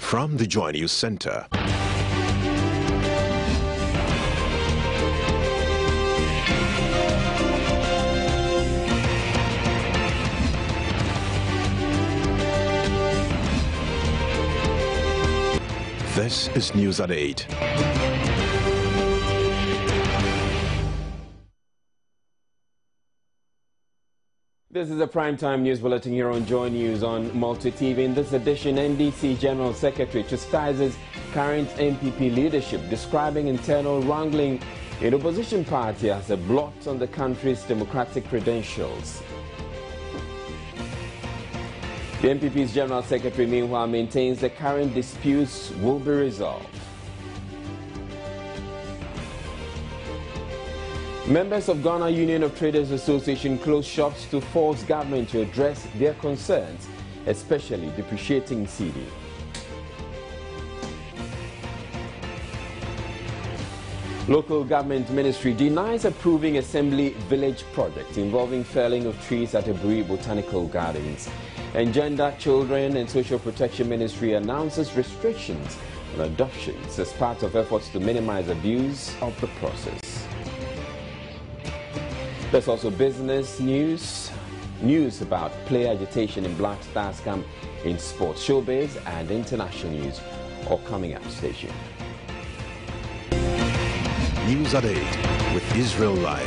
From the Joy News Center. This is News at 8. This is a primetime news bulletin here on Joy News on Multi TV. In this edition, NDC General Secretary chastises current MPP leadership, describing internal wrangling in opposition party as a blot on the country's democratic credentials. The MPP's General Secretary, meanwhile, maintains the current disputes will be resolved. Members of Ghana Union of Traders Association closed shops to force government to address their concerns, especially depreciating cedi. Local government ministry denies approving assembly village project involving felling of trees at Aburi Botanical Gardens. And Gender, Children and Social Protection Ministry announces restrictions on adoptions as part of efforts to minimize abuse of the process. There's also business news, news about player agitation in Black Stars camp in sports, showbiz and international news, all coming up. Stay tuned. News at 8 with Israel Lai.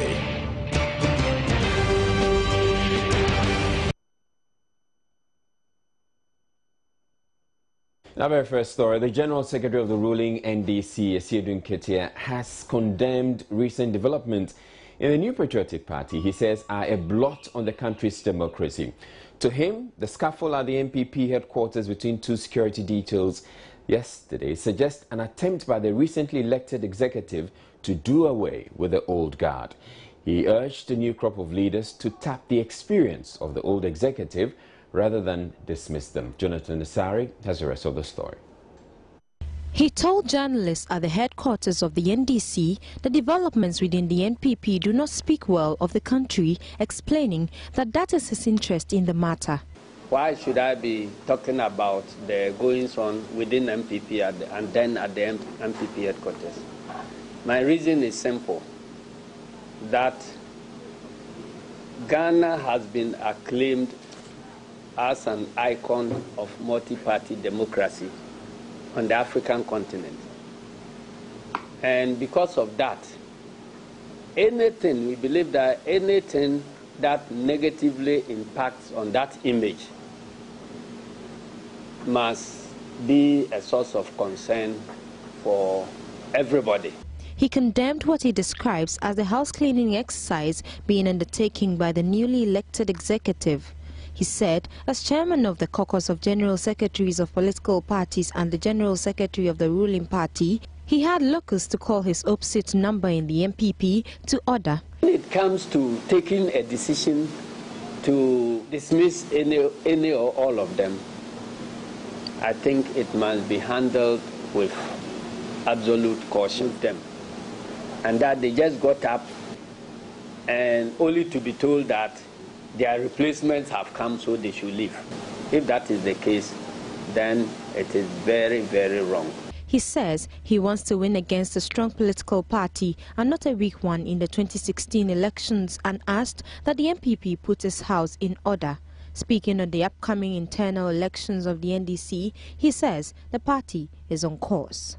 Our very first story, the General Secretary of the ruling NDC, Asiedun Ketia, has condemned recent developments in the New Patriotic Party, he says, are a blot on the country's democracy. To him, the scuffle at the MPP headquarters between two security details yesterday suggests an attempt by the recently elected executive to do away with the old guard. He urged the new crop of leaders to tap the experience of the old executive rather than dismiss them. Jonathan Asare has the rest of the story. He told journalists at the headquarters of the NDC that developments within the NPP do not speak well of the country, explaining that is his interest in the matter. Why should I be talking about the goings-on within MPP and then at the MPP headquarters? My reason is simple, that Ghana has been acclaimed as an icon of multi-party democracy on the African continent. And because of that, we believe that anything that negatively impacts on that image must be a source of concern for everybody. He condemned what he describes as the house-cleaning exercise being undertaken by the newly elected executive. He said, as chairman of the caucus of general secretaries of political parties and the general secretary of the ruling party, he had locals to call his opposite number in the MPP to order. When it comes to taking a decision to dismiss any or all of them, I think it must be handled with absolute caution. And that they just got up and only to be told that their replacements have come, so they should leave. If that is the case, then it is very, very wrong. He says he wants to win against a strong political party and not a weak one in the 2016 elections, and asked that the MPP put its house in order. Speaking on the upcoming internal elections of the NDC, he says the party is on course.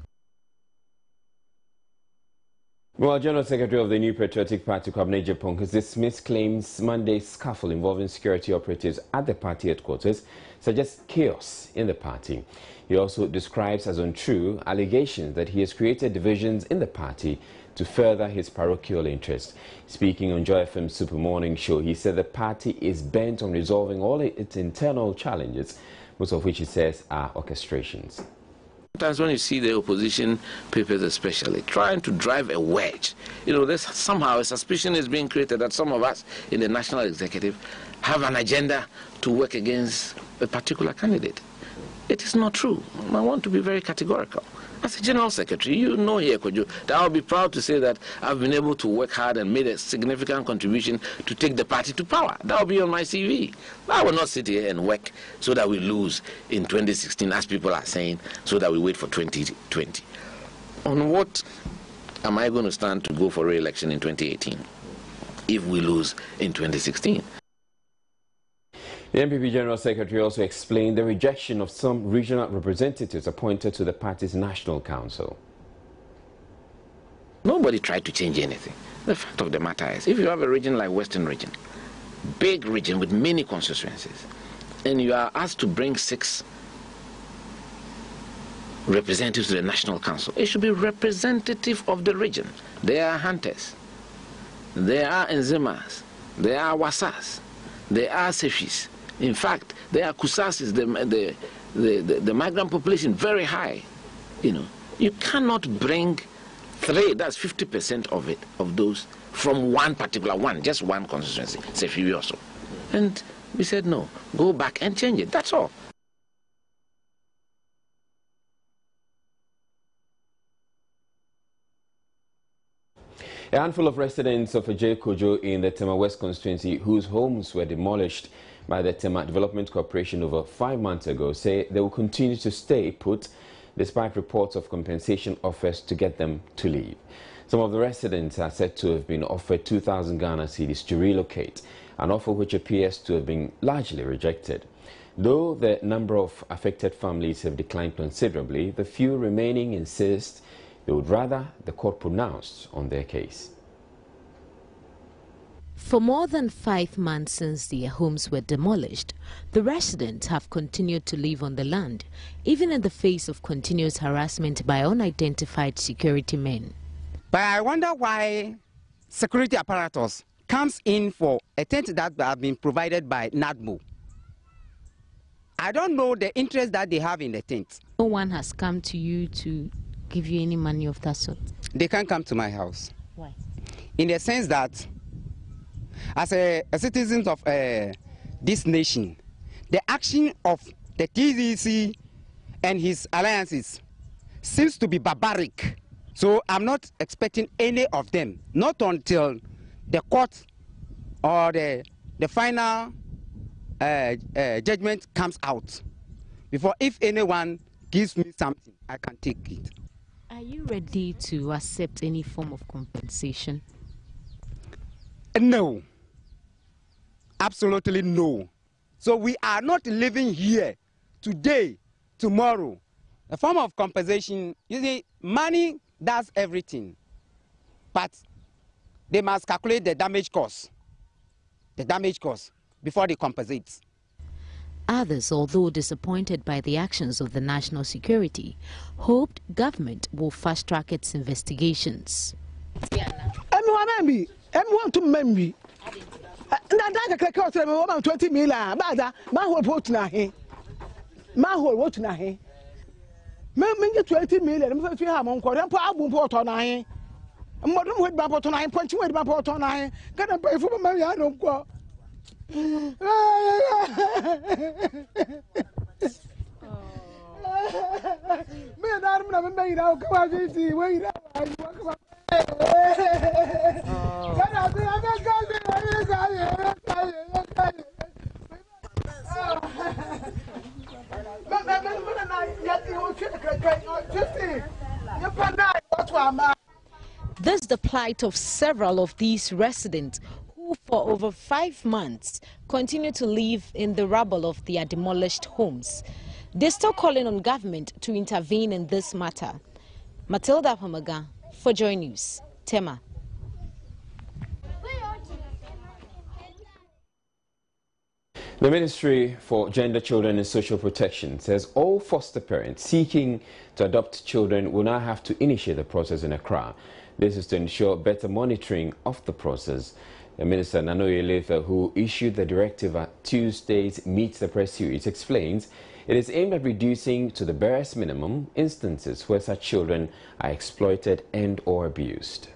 Well, General Secretary of the New Patriotic Party, Kwabena Agyapong, has dismissed claims Monday's scuffle involving security operatives at the party headquarters suggests chaos in the party. He also describes as untrue allegations that he has created divisions in the party to further his parochial interest. Speaking on Joy FM's Super Morning Show, he said the party is bent on resolving all its internal challenges, most of which he says are orchestrations. Sometimes when you see the opposition papers especially trying to drive a wedge, there's somehow a suspicion is being created that some of us in the national executive have an agenda to work against a particular candidate. It is not true. I want to be very categorical. As a General Secretary, you know here, Kojo, that I'll be proud to say that I've been able to work hard and made a significant contribution to take the party to power. That will be on my CV. I will not sit here and work so that we lose in 2016, as people are saying, so that we wait for 2020. On what am I going to stand to go for re-election in 2018 if we lose in 2016? The NPP General Secretary also explained the rejection of some regional representatives appointed to the party's National Council. Nobody tried to change anything. The fact of the matter is, if you have a region like Western Region, big region with many constituencies, and you are asked to bring 6 representatives to the National Council, it should be representative of the region. They are hunters, they are Nzemas, they are Wasas, they are Sefis. In fact, there are Kusasis, the migrant population, very high. You know, you cannot bring 3, that's 50% of it, of those, from one particular one, just one constituency, Sefi also. And we said, no, go back and change it, that's all. A handful of residents of Ajay Kojo in the Tema West constituency, whose homes were demolished by the Tema Development Corporation over 5 months ago, say they will continue to stay put despite reports of compensation offers to get them to leave. Some of the residents are said to have been offered 2,000 Ghana cedis to relocate, an offer which appears to have been largely rejected. Though the number of affected families have declined considerably, the few remaining insist they would rather the court pronounced on their case. For more than 5 months since their homes were demolished, the residents have continued to live on the land, even in the face of continuous harassment by unidentified security men. But I wonder why security apparatus comes in for a tent that have been provided by NADMO. I don't know the interest that they have in the tent. No one has come to you to give you any money of that sort? They can't come to my house. Why? In the sense that as a citizen of this nation, the action of the TDC and his alliances seems to be barbaric. So I'm not expecting any of them, not until the court or the final judgment comes out. Before, if anyone gives me something, I can take it. Are you ready to accept any form of compensation? No. Absolutely no. So we are not living here today, tomorrow. A form of compensation, you see, money does everything. But they must calculate the damage cost before they compensate. Others, although disappointed by the actions of the national security, hoped government will fast-track its investigations. This is the plight of several of these residents who for over 5 months continue to live in the rubble of their demolished homes. They're still calling on government to intervene in this matter. Matilda Pamaga for Joy News, Tema. The Ministry for Gender, Children and Social Protection says all foster parents seeking to adopt children will now have to initiate the process in Accra. This is to ensure better monitoring of the process. The Minister Nanoye Letha, who issued the directive at Tuesday's Meet the Press series, explains it is aimed at reducing to the barest minimum instances where such children are exploited and or abused.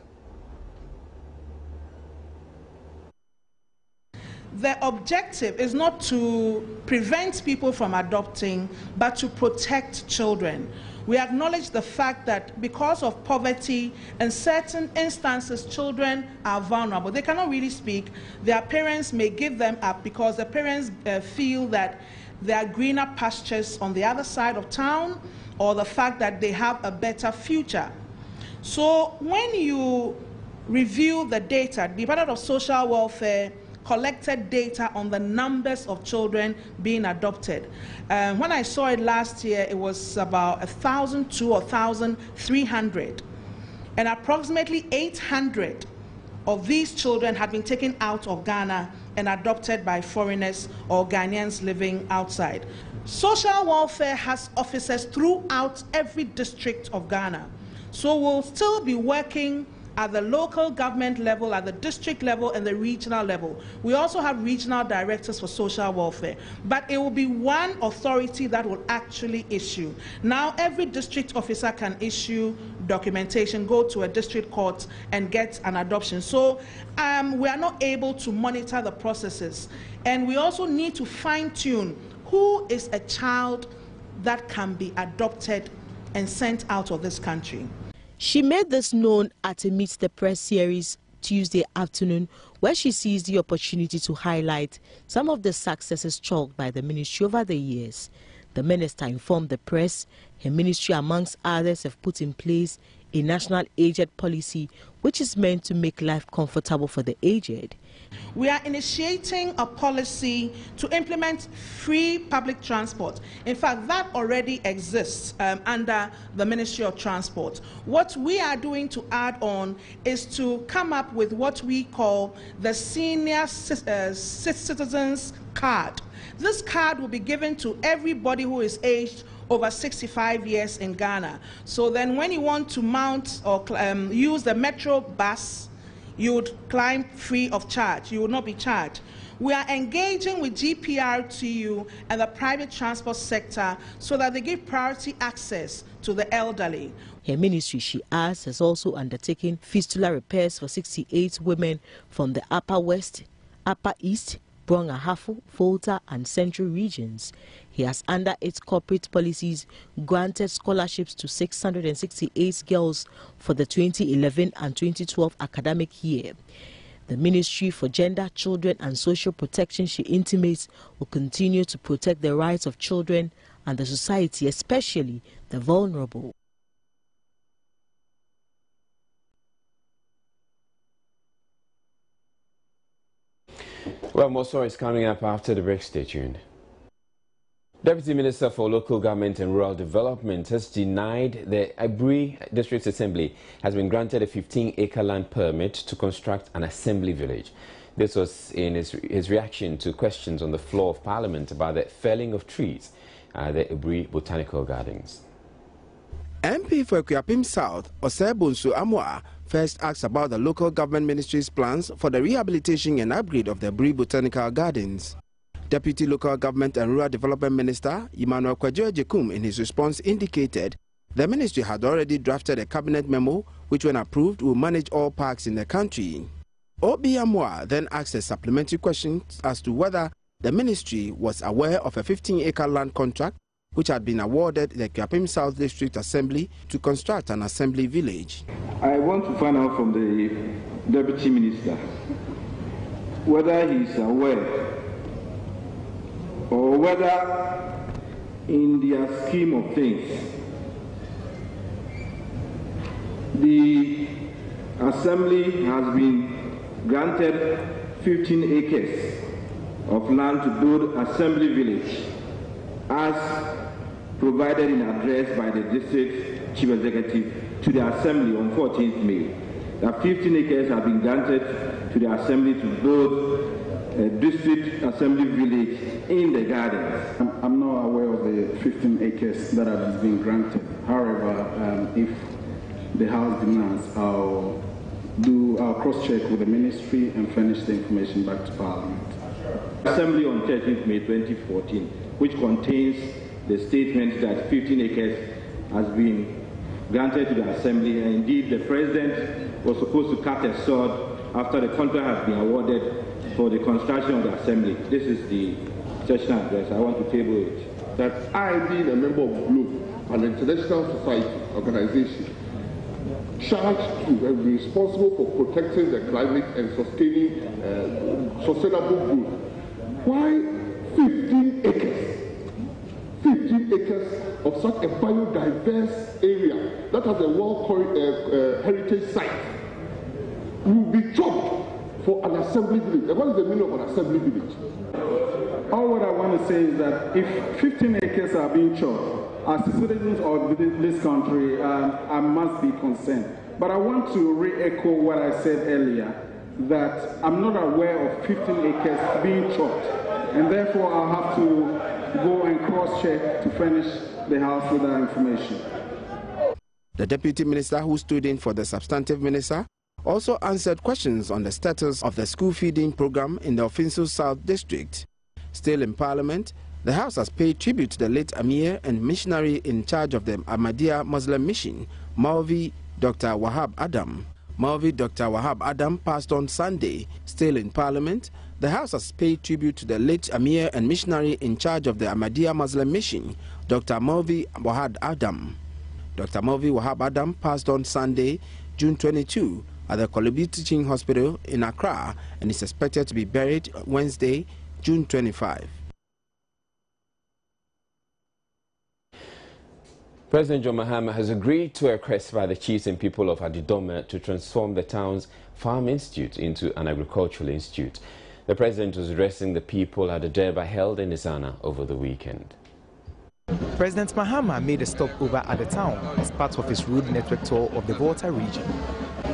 The objective is not to prevent people from adopting, but to protect children. We acknowledge the fact that because of poverty, in certain instances, children are vulnerable. They cannot really speak. Their parents may give them up because the parents feel that there are greener pastures on the other side of town, or the fact that they have a better future. So when you review the data, the Department of Social Welfare collected data on the numbers of children being adopted. When I saw it last year, it was about 1,200 or 1,300. And approximately 800 of these children had been taken out of Ghana and adopted by foreigners or Ghanaians living outside. Social welfare has offices throughout every district of Ghana. So we'll still be working at the local government level, at the district level, and the regional level. We also have regional directors for social welfare, but it will be one authority that will actually issue. Now, every district officer can issue documentation, go to a district court, and get an adoption. So we are not able to monitor the processes. And we also need to fine-tune who is a child that can be adopted and sent out of this country. She made this known at a Meet the Press series Tuesday afternoon, where she seized the opportunity to highlight some of the successes chalked by the ministry over the years. The minister informed the press her ministry, amongst others, have put in place a national aged policy which is meant to make life comfortable for the aged. We are initiating a policy to implement free public transport. In fact, that already exists under the Ministry of Transport. What we are doing to add on is to come up with what we call the Senior Citizens Card. This card will be given to everybody who is aged over 65 years in Ghana. So then when you want to mount or use the metro bus, you would climb free of charge. You will not be charged. We are engaging with GPRTU and the private transport sector so that they give priority access to the elderly. Her ministry, she adds, has also undertaken fistula repairs for 68 women from the Upper West, Upper East, Brong-Ahafo, Volta and Central regions. He has, under its corporate policies, granted scholarships to 668 girls for the 2011 and 2012 academic year. The Ministry for Gender, Children and Social Protection, she intimates, will continue to protect the rights of children and the society, especially the vulnerable. Well, more stories coming up after the break. Stay tuned. Deputy Minister for Local Government and Rural Development has denied the Aburi District Assembly has been granted a 15-acre land permit to construct an assembly village. This was in his reaction to questions on the floor of Parliament about the felling of trees at the Aburi Botanical Gardens. MP for Akuapem South, Osei Asare, first asked about the local government ministry's plans for the rehabilitation and upgrade of the Aburi Botanical Gardens. Deputy Local Government and Rural Development Minister Emmanuel Kwajo, in his response, indicated the ministry had already drafted a cabinet memo which, when approved, will manage all parks in the country. Asare then asked a supplementary question as to whether the ministry was aware of a 15-acre land contract which had been awarded the Akuapem South District Assembly to construct an assembly village. I want to find out from the Deputy Minister whether he is aware or whether in their scheme of things the Assembly has been granted 15 acres of land to build assembly village as provided in address by the district chief executive to the assembly on 14th May. That 15 acres have been granted to the assembly to build a district assembly village in the gardens. I'm not aware of the 15 acres that have been granted. However, if the House demands, I'll cross-check with the ministry and furnish the information back to Parliament. Assembly on 13th May 2014, which contains the statement that 15 acres has been granted to the Assembly, and indeed the President was supposed to cut a sword after the contract has been awarded for the construction of the Assembly. This is the session address. I want to table it. That I, being a member of GLOBE, an international society organization charged to and responsible for protecting the climate and sustaining sustainable growth. Why 15 acres? 15 acres of such a biodiverse area that has a World Heritage Site will be chopped for an assembly village. And what is the meaning of an assembly village? All what I want to say is that if 15 acres are being chopped, as citizens of this country, I must be concerned. But I want to re-echo what I said earlier, that I'm not aware of 15 acres being chopped, and therefore I'll have to go and cross-check to furnish the House with that information. The Deputy Minister who stood in for the substantive minister also answered questions on the status of the school feeding program in the Ofinsu South District. Still in Parliament, the House has paid tribute to the late Amir and missionary in charge of the Ahmadiyya Muslim Mission, Maulvi Dr. Wahab Adam. Maulvi Dr. Wahab Adam passed on Sunday. Still in Parliament, the House has paid tribute to the late Amir and missionary in charge of the Ahmadiyya Muslim Mission, Dr. Maulvi Wahab Adam. Dr. Maulvi Wahab Adam passed on Sunday, June 22, at the Kolubi Teaching Hospital in Accra and is expected to be buried Wednesday, June 25. President John Mahama has agreed to a request by the chiefs and people of Adidome to transform the town's farm institute into an agricultural institute. The president was addressing the people at a Durbar held in his honor over the weekend. President Mahama made a stopover at the town as part of his road network tour of the Volta region.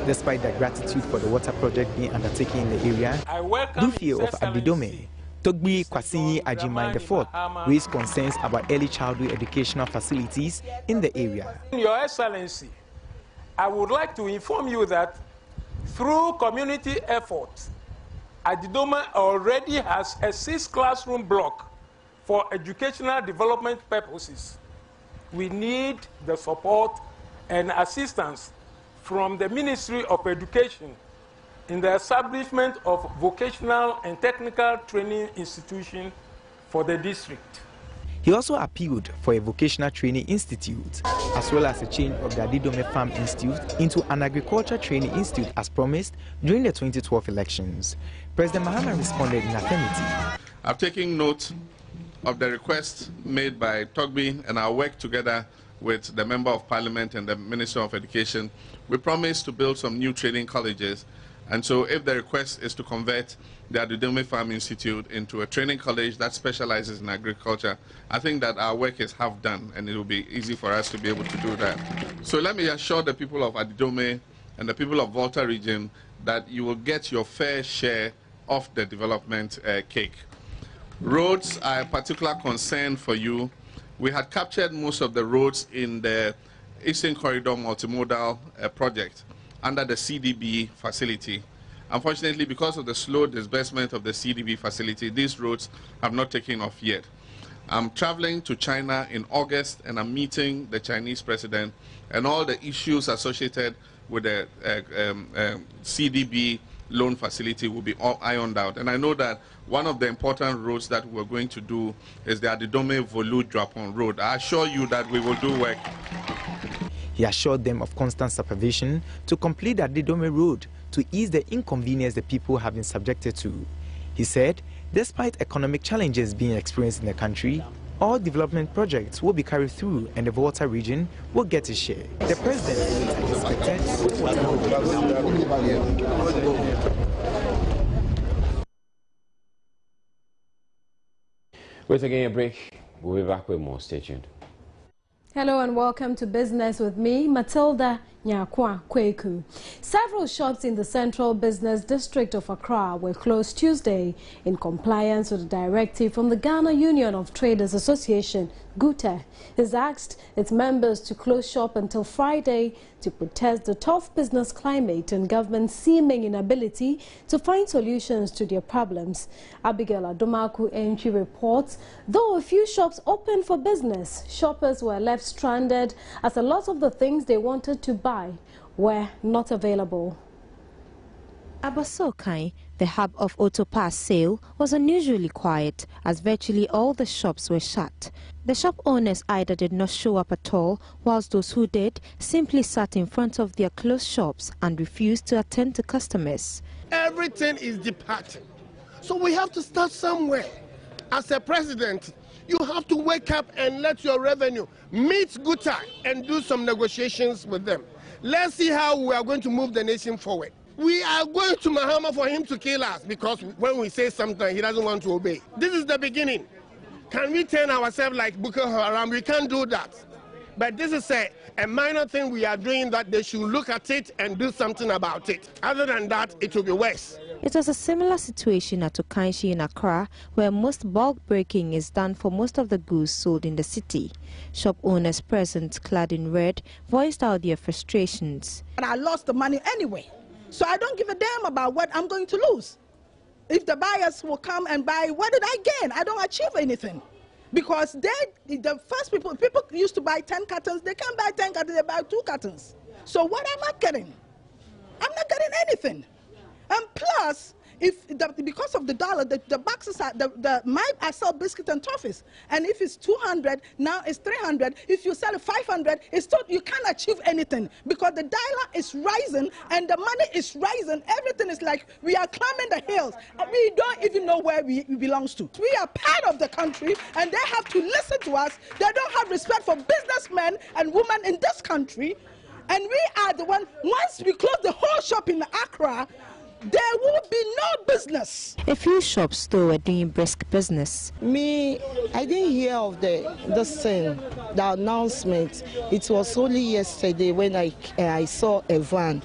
Despite their gratitude for the water project being undertaken in the area, Dufie of Adidome, Togbi Kwasinyi Ajimai IV, raised concerns about early childhood educational facilities in the area. Your Excellency, I would like to inform you that through community efforts, Adidome already has a 6-classroom block for educational development purposes. We need the support and assistance from the Ministry of Education in the establishment of vocational and technical training institution for the district. He also appealed for a vocational training institute, as well as a change of the Adidome Farm Institute into an agriculture training institute as promised during the 2012 elections. President Mahama responded in affirmative. I've taken note of the request made by Togbi, and I'll work together with the Member of Parliament and the Minister of Education. We promise to build some new training colleges. And so if the request is to convert the Adidome Farm Institute into a training college that specializes in agriculture, I think that our work is half done and it will be easy for us to be able to do that. So let me assure the people of Adidome and the people of Volta region that you will get your fair share of the development cake. Roads are a particular concern for you. We had captured most of the roads in the Eastern Corridor Multimodal project under the CDB facility. Unfortunately, because of the slow disbursement of the CDB facility, these roads have not taken off yet. I'm traveling to China in August and I'm meeting the Chinese president, and all the issues associated with the CDB loan facility will be all ironed out. And I know that one of the important roads that we're going to do is the Adidome Volu Drapon Road. I assure you that we will do work. He assured them of constant supervision to complete the Adidome Road to ease the inconvenience the people have been subjected to. He said, despite economic challenges being experienced in the country, all development projects will be carried through and the Volta region will get a share. The president We're taking a break. We'll be back with more. Stay tuned. Hello and welcome to Business with me, Matilda Nyakwa Kweku. Several shops in the Central Business District of Accra were closed Tuesday in compliance with a directive from the Ghana Union of Traders Association, GUTA. Has asked its members to close shop until Friday to protest the tough business climate and government's seeming inability to find solutions to their problems. Abigail Adomaku Entry reports, though a few shops opened for business, shoppers were left stranded as a lot of the things they wanted to buy were not available. Abosokai, the hub of auto pass sale, was unusually quiet as virtually all the shops were shut. The shop owners either did not show up at all, whilst those who did simply sat in front of their closed shops and refused to attend to customers. Everything is departing. So we have to start somewhere. As a president, you have to wake up and let your revenue meet Guta and do some negotiations with them. Let's see how we are going to move the nation forward. We are going to Mahama for him to kill us because when we say something, he doesn't want to obey. This is the beginning. Can we turn ourselves like Boko Haram? We can't do that. But this is a minor thing we are doing that they should look at it and do something about it. Other than that, it will be worse. It was a similar situation at Okanshi in Accra, where most bulk breaking is done for most of the goods sold in the city. Shop owners present, clad in red, voiced out their frustrations. And I lost the money anyway, so I don't give a damn about what I'm going to lose. If the buyers will come and buy, what did I gain? I don't achieve anything. Because the first people used to buy 10 cartons, they can't buy 10 cartons, they buy 2 cartons. So what am I getting? I'm not getting anything. And plus, because of the dollar, the boxes are, I sell biscuit and toffees. And if it's 200, now it's 300. If you sell it 500, you can't achieve anything because the dollar is rising and the money is rising. Everything is like we are climbing the hills. And we don't even know where we belong to. We are part of the country and they have to listen to us. They don't have respect for businessmen and women in this country. And we are the one, once we close the whole shop in Accra, there will be no business. A few shops though were doing brisk business. I didn't hear of the announcement. It was only yesterday when I saw a van,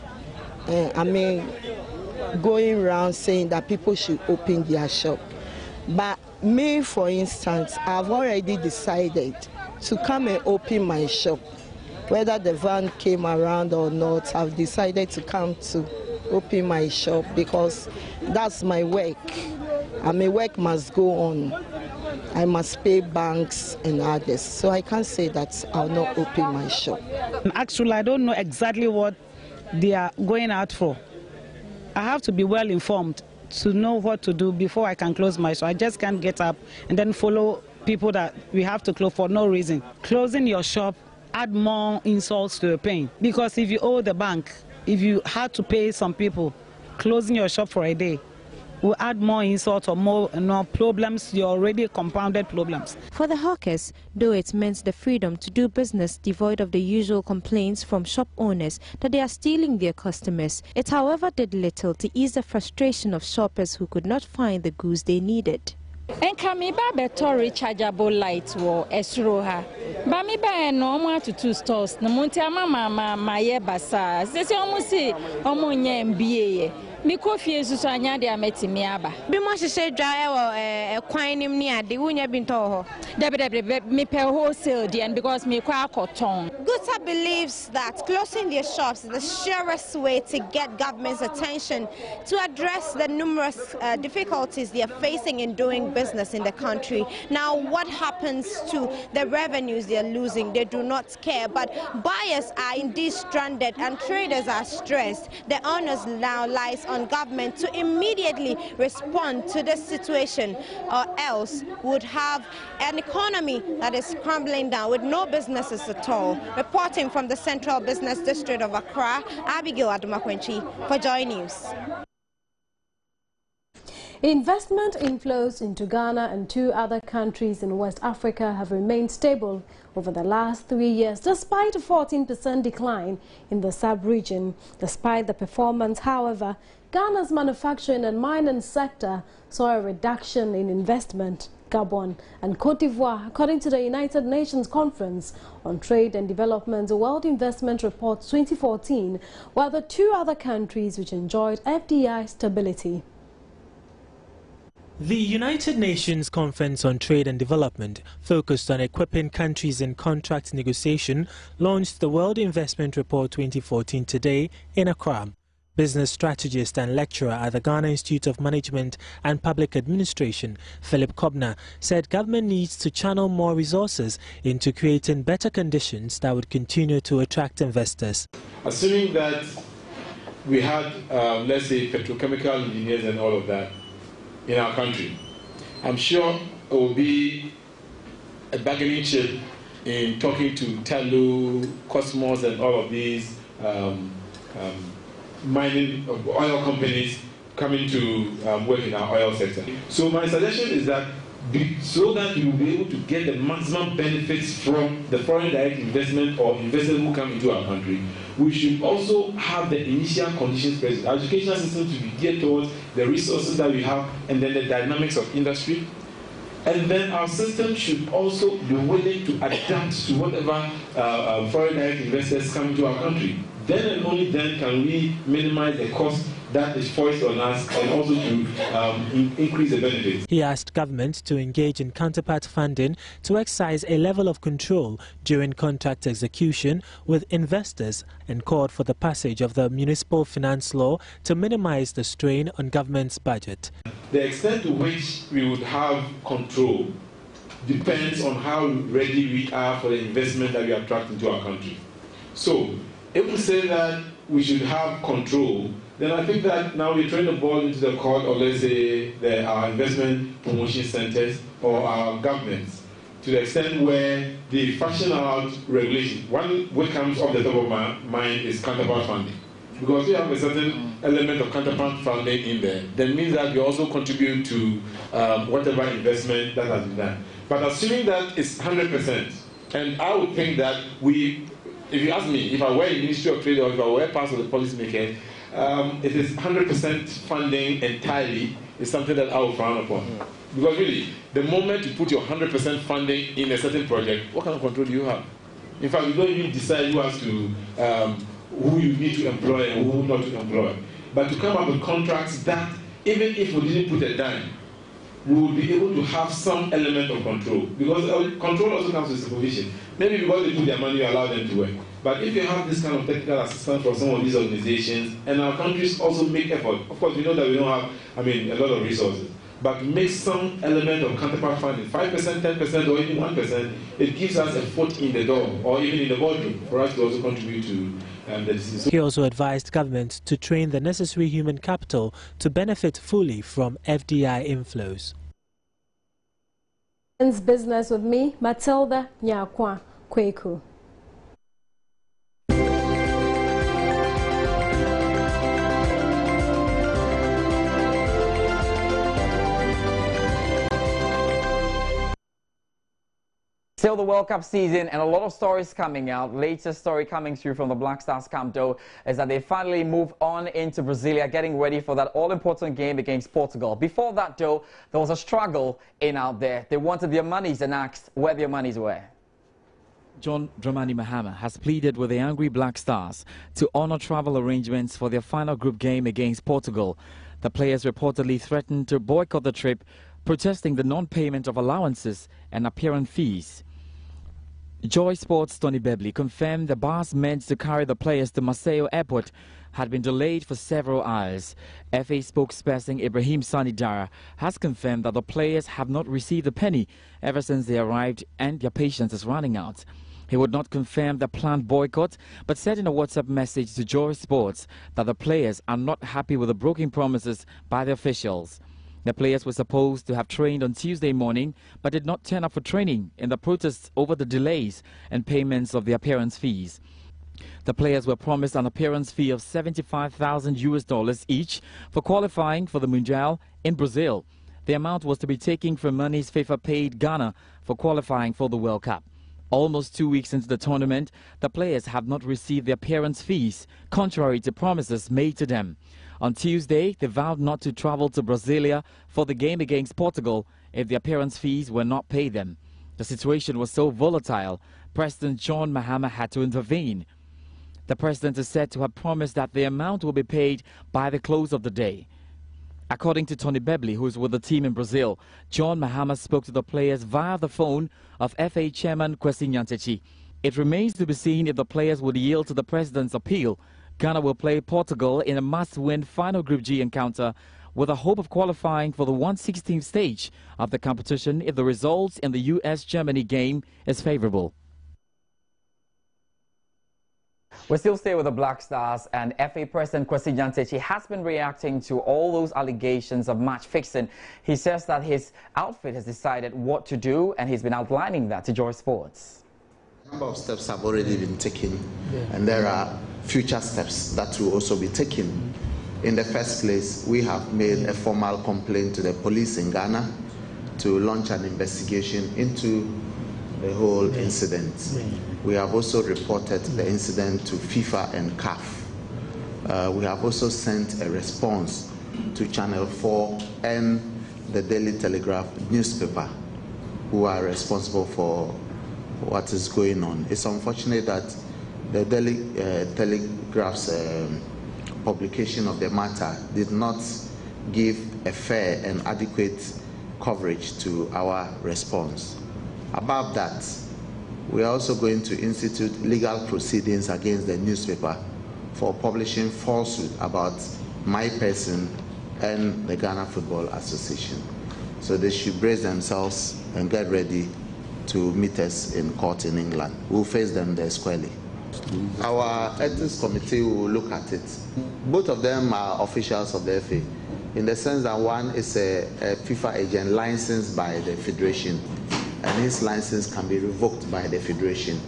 going around saying that people should open their shop. But me, for instance, I've already decided to come and open my shop. Whether the van came around or not, I've decided to come to open my shop because that's my work. My work must go on. I must pay banks and others. So I can't say that I'll not open my shop. Actually, I don't know exactly what they are going out for. I have to be well informed to know what to do before I can close my shop. I just can't get up and then follow people that we have to close for no reason. Closing your shop add more insults to the pain because if you owe the bank, if you had to pay some people, closing your shop for a day will add more insult or more problems, your already compounded problems. For the hawkers, though it meant the freedom to do business devoid of the usual complaints from shop owners that they are stealing their customers, it however did little to ease the frustration of shoppers who could not find the goods they needed. Enka mi ba beto rechargeable light wo esro ha ba mi ba no mo atutu stores na monti ama ye basa sese omo si omo nya MBA mi kofi esusu anya de ametimi aba bi mo hye dwa e kwan nim ni ade wunya bi nto ho debe mi pe wholesale and because me kwa akoton. Guta believes that closing their shops is the surest way to get government's attention to address the numerous difficulties they are facing in doing business in the country. Now, what happens to the revenues they are losing, they do not care. But buyers are indeed stranded and traders are stressed. The onus now lies on government to immediately respond to this situation, or else would have an economy that is crumbling down with no businesses at all. Reporting from the Central Business District of Accra, Abigail Adumakwenchi for Joy News. Investment inflows into Ghana and 2 other countries in West Africa have remained stable over the last 3 years, despite a 14% decline in the sub-region. Despite the performance, however, Ghana's manufacturing and mining sector saw a reduction in investment. Gabon and Cote d'Ivoire, according to the United Nations Conference on Trade and Development World Investment Report 2014, were the 2 other countries which enjoyed FDI stability. The United Nations Conference on Trade and Development, focused on equipping countries in contract negotiation, launched the World Investment Report 2014 today in Accra. Business strategist and lecturer at the Ghana Institute of Management and Public Administration, Philip Kobner, said government needs to channel more resources into creating better conditions that would continue to attract investors. Assuming that we had, let's say, petrochemical engineers and all of that in our country, I'm sure it will be a bargaining chip in talking to Tellu, Cosmos, and all of these mining oil companies coming to work in our oil sector. So my suggestion is that so that you will be able to get the maximum benefits from the foreign direct investment or investors who come into our country, we should also have the initial conditions present. Our educational system should be geared towards the resources that we have and then the dynamics of industry. And then our system should also be willing to adapt to whatever foreign direct investors come into our country. Then and only then can we minimize the cost that is forced on us and also to increase the benefits. He asked government to engage in counterpart funding to exercise a level of control during contract execution with investors and called for the passage of the municipal finance law to minimize the strain on government's budget. The extent to which we would have control depends on how ready we are for the investment that we attract into our country. So, if we say that we should have control, then I think that now we're throwing the ball into the court of, let's say, our investment promotion centers or our governments, to the extent where they fashion out regulations. One which comes off the top of my mind is counterpart funding. Because you have a certain element of counterpart funding in there, that means that you also contribute to whatever investment that has been done. But assuming that it's 100%, and I would think that if you ask me, if I were in Ministry of Trade or if I were part of the policymaker, it is 100% funding entirely is something that I will frown upon. Because really, the moment you put your 100% funding in a certain project, what kind of control do you have? In fact, you don't even decide who has to, who you need to employ and who not to employ. But to come up with contracts that, even if we didn't put a dime, we will be able to have some element of control. Because control also comes with supervision.Maybe because they put their money, you allow them to work. But if you have this kind of technical assistance from some of these organizations, and our countries also make effort, of course we know that we don't have, a lot of resources, but make some element of counterpart funding, 5%, 10%, or even 1%, it gives us a foot in the door, or even in the boardroom, for us to also contribute to the decision. He also advised government to train the necessary human capital to benefit fully from FDI inflows. Business with me, Matilda Nyakwa Kweku. Still the World Cup season and a lot of stories coming out. Latest story coming through from the Black Stars camp though is that they finally moved on into Brasilia, getting ready for that all-important game against Portugal. Before that though, there was a struggle in out there. They wanted their monies and asked where their monies were. John Dramani Mahama has pleaded with the angry Black Stars to honor travel arrangements for their final group game against Portugal. The players reportedly threatened to boycott the trip, protesting the non-payment of allowances and appearance fees. Joy Sports' Tony Bebley confirmed the bus meant to carry the players to Maceió Airport had been delayed for several hours. FA spokesperson Ibrahim Sani Dara has confirmed that the players have not received a penny ever since they arrived and their patience is running out. He would not confirm the planned boycott, but said in a WhatsApp message to Joy Sports that the players are not happy with the broken promises by the officials. The players were supposed to have trained on Tuesday morning, but did not turn up for training in the protests over the delays and payments of the appearance fees. The players were promised an appearance fee of $75,000 each for qualifying for the Mundial in Brazil. The amount was to be taken from monies FIFA paid Ghana for qualifying for the World Cup. Almost 2 weeks into the tournament, the players have not received the appearance fees, contrary to promises made to them. On Tuesday, they vowed not to travel to Brasilia for the game against Portugal if the appearance fees were not paid them. The situation was so volatile, President John Mahama had to intervene. The president is said to have promised that the amount will be paid by the close of the day. According to Tony Bebley, who is with the team in Brazil, John Mahama spoke to the players via the phone of FA Chairman Kwesi Nyantakyi. It remains to be seen if the players would yield to the president's appeal. Ghana will play Portugal in a must-win final Group G encounter with a hope of qualifying for the 1/16th stage of the competition if the results in the US-Germany game is favorable. We still stay with the Black Stars, and FA President Kwesi Nyantakyi has been reacting to all those allegations of match fixing. He says that his outfit has decided what to do, and he's been outlining that to Joy Sports. A number of steps have already been taken, and there are future steps that will also be taken. In the first place, we have made a formal complaint to the police in Ghana to launch an investigation into the whole incident. We have also reported the incident to FIFA and CAF. We have also sent a response to Channel 4 and the Daily Telegraph newspaper, who are responsible for what is going on. It's unfortunate that the Daily Telegraph's publication of the matter did not give a fair and adequate coverage to our response. Above that, we are also going to institute legal proceedings against the newspaper for publishing falsehood about my person and the Ghana Football Association. So they should brace themselves and get ready to meet us in court in England. We'll face them there squarely. Our ethics committee will look at it. Both of them are officials of the FA, in the sense that one is a FIFA agent licensed by the Federation, and his license can be revoked by the Federation.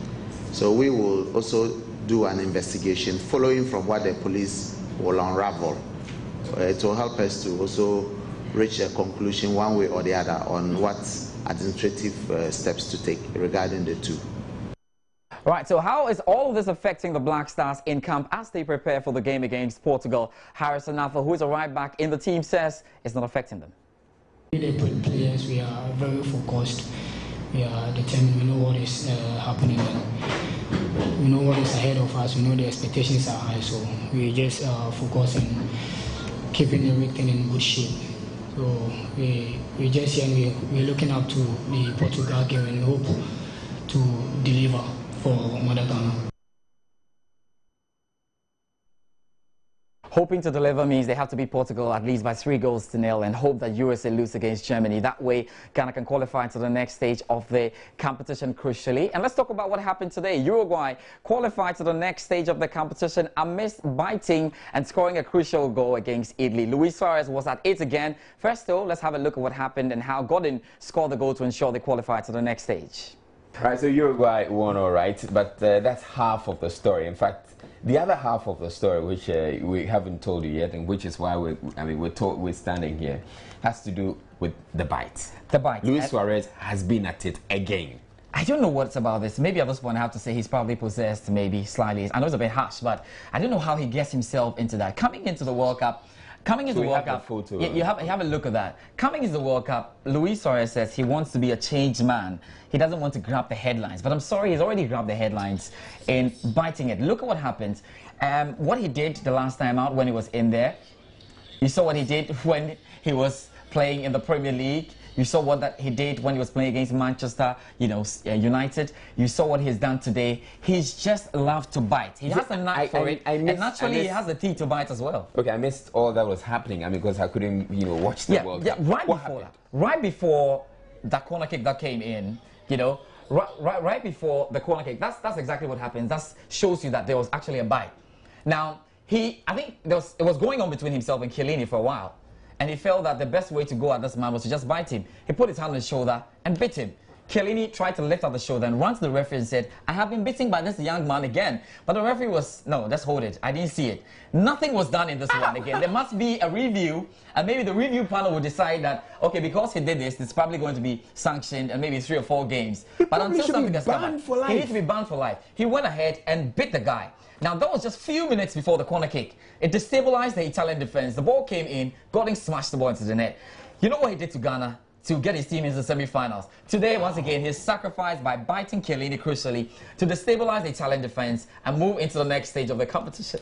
So we will also do an investigation following from what the police will unravel. It will help us to also reach a conclusion one way or the other on what administrative steps to take regarding the two. Right, so how is all of this affecting the Black Stars in camp as they prepare for the game against Portugal? Harrison Nafa, who is a right back in the team, says it's not affecting them. The players, we are very focused. We are determined. We know what is happening. We know what is ahead of us. We know the expectations are high. So we just focus on keeping everything in good shape. So we just here and we're looking up to the Portugal game and hope to deliver for Mother Ghana. Hoping to deliver means they have to beat Portugal at least by 3-0 and hope that USA lose against Germany. That way, Ghana can qualify to the next stage of the competition crucially. And let's talk about what happened today. Uruguay qualified to the next stage of the competition amidst biting and scoring a crucial goal against Italy. Luis Suarez was at it again. First though, let's have a look at what happened and how Godin scored the goal to ensure they qualified to the next stage. Right, so Uruguay won all right, but that's half of the story. In fact, the other half of the story, which we haven't told you yet, and which is why we're standing here, has to do with the bite. The bite. Luis Suarez has been at it again. I don't know what's about this. Maybe at this point I have to say he's probably possessed, maybe slightly. I know it's a bit harsh, but I don't know how he gets himself into that. Coming into the World Cup, you have a look at that. Coming into the World Cup, Luis Suarez says he wants to be a changed man. He doesn't want to grab the headlines. But I'm sorry, he's already grabbed the headlines in biting it. Look at what happened. What he did the last time out when he was in there. You saw what he did when he was playing in the Premier League. You saw what he did when he was playing against Manchester, United. You saw what he's done today. He's just loved to bite. He has a knack for it, and naturally he has the teeth to bite as well. Okay, I missed all that was happening because I couldn't, watch the World Cup. Right before that corner kick that came in, right before the corner kick. That's exactly what happened. That shows you that there was actually a bite. Now I think it was going on between himself and Chiellini for a while. And he felt that the best way to go at this man was to just bite him. He put his hand on his shoulder and bit him. Chiellini tried to lift up the shoulder and ran to the referee and said, I have been bitten by this young man again. But the referee was, no, just hold it. I didn't see it. Nothing was done in this one again. There must be a review, and maybe the review panel will decide that, okay, because he did this, it's probably going to be sanctioned and maybe 3 or 4 games. But until something gets covered, he needs to be banned for life. He went ahead and bit the guy. Now, that was just a few minutes before the corner kick. It destabilized the Italian defense. The ball came in, Godin smashed the ball into the net. You know what he did to Ghana to get his team into the semi-finals? Today, once again, his sacrifice by biting Chiellini crucially to destabilize the Italian defense and move into the next stage of the competition.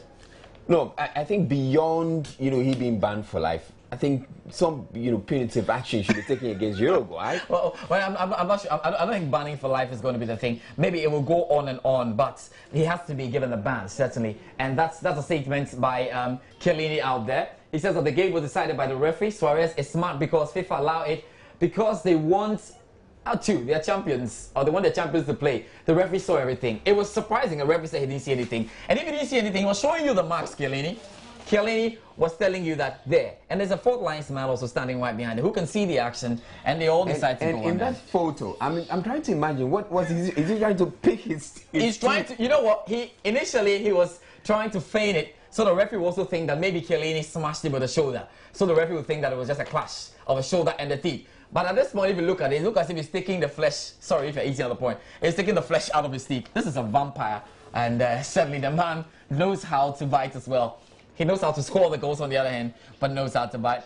No, I think beyond, he being banned for life, I think some, punitive action should be taken against Uruguay. Well, I'm not sure. I don't think banning for life is going to be the thing. Maybe it will go on and on, but he has to be given a ban, certainly. And that's a statement by Chiellini out there. He says that the game was decided by the referee. Suarez is smart because FIFA allow it, because they want Two, they are champions, or they want the champions to play. The referee saw everything. It was surprising. The referee said he didn't see anything. And if he didn't see anything, he was showing you the marks, Kielini. Kielini was telling you that there. And there's a fourth linesman also standing right behind it who can see the action, and they all decide to go on. In that photo, I mean, I'm trying to imagine, what was he? Is he trying to pick his He's trying to, you know what? Initially, he was trying to feign it, so the referee would also think that maybe Kielini smashed him with the shoulder. So the referee would think that it was just a clash of a shoulder and the teeth. But at this point, if you look at it, look as if he's taking the flesh. Sorry if you're eating on the point. He's taking the flesh out of his teeth. This is a vampire, and certainly the man knows how to bite as well. He knows how to score the goals on the other hand, but knows how to bite.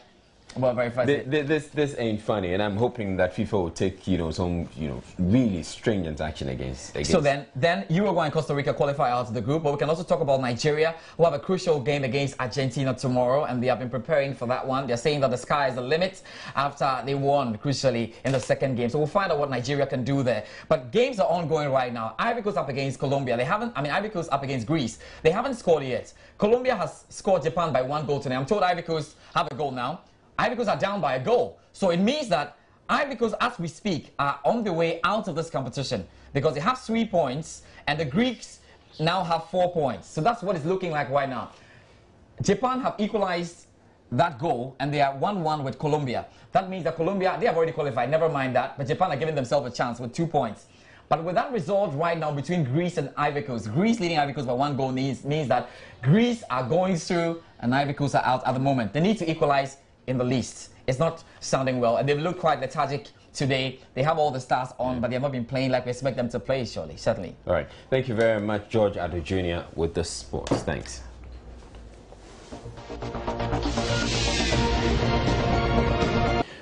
Well, very funny. This ain't funny, and I'm hoping that FIFA will take some really stringent action against. So then Uruguay and Costa Rica qualify out of the group, but we can also talk about Nigeria, who have a crucial game against Argentina tomorrow, and they have been preparing for that one. They're saying that the sky is the limit after they won crucially in the second game. So we'll find out what Nigeria can do there. But games are ongoing right now. Ivory Coast up against Colombia. Ivory Coast up against Greece. They haven't scored yet. Colombia has scored Japan by 1 goal today. I'm told Ivory Coast have a goal now. Ivory Coast are down by a goal. So it means that Ivory Coast, as we speak, are on the way out of this competition because they have 3 points and the Greeks now have 4 points. So that's what it's looking like right now. Japan have equalized that goal and they are 1-1 with Colombia. That means that Colombia, they have already qualified, never mind that, but Japan are giving themselves a chance with 2 points. But with that result right now between Greece and Ivory Coast, Greece leading Ivory Coast by 1 goal means that Greece are going through and Ivory Coast are out at the moment. They need to equalize in the least. It's not sounding well, and they've looked quite lethargic today. They have all the stars on, but they have not been playing like we expect them to play, surely, certainly. All right. Thank you very much, George Addo Jr. with the sports. Thanks.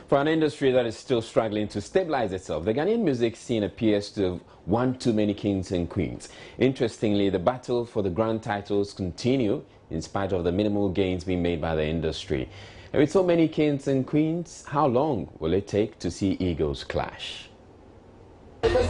For an industry that is still struggling to stabilize itself, the Ghanaian music scene appears to have one too many kings and queens. Interestingly, the battle for the grand titles continue in spite of the minimal gains being made by the industry. And with so many kings and queens, how long will it take to see egos clash? There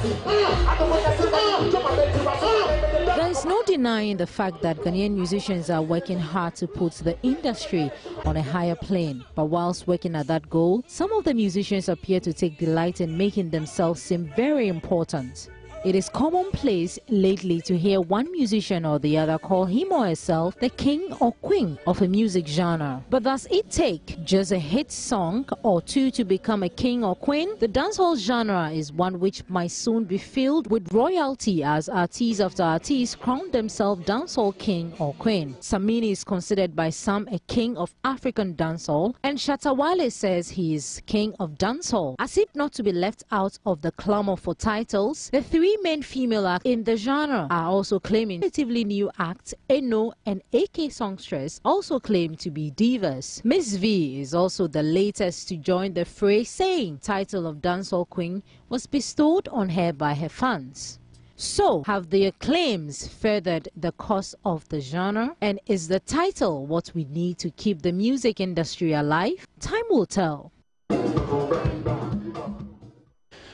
is no denying the fact that Ghanaian musicians are working hard to put the industry on a higher plane. But whilst working at that goal, some of the musicians appear to take delight in making themselves seem very important. It is commonplace lately to hear one musician or the other call him or herself the king or queen of a music genre. But does it take just a hit song or two to become a king or queen? The dancehall genre is one which might soon be filled with royalty as artiste after artiste crown themselves dancehall king or queen. Samini is considered by some a king of African dancehall, and Shatta Wale says he is king of dancehall. As if not to be left out of the clamor for titles, the three main female acts in the genre are also claiming relatively new acts. Eno and AK songstress also claim to be divas. Miss V is also the latest to join the fray, saying title of dancehall queen was bestowed on her by her fans. So, have their claims furthered the cause of the genre? And is the title what we need to keep the music industry alive? Time will tell.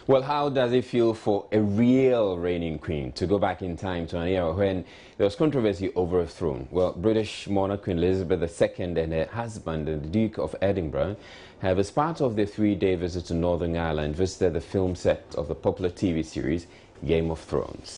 Well, how does it feel for a real reigning queen to go back in time to an era when there was controversy over a throne? Well, British monarch Queen Elizabeth II and her husband, the Duke of Edinburgh, have, as part of their 3-day visit to Northern Ireland, visited the film set of the popular TV series Game of Thrones.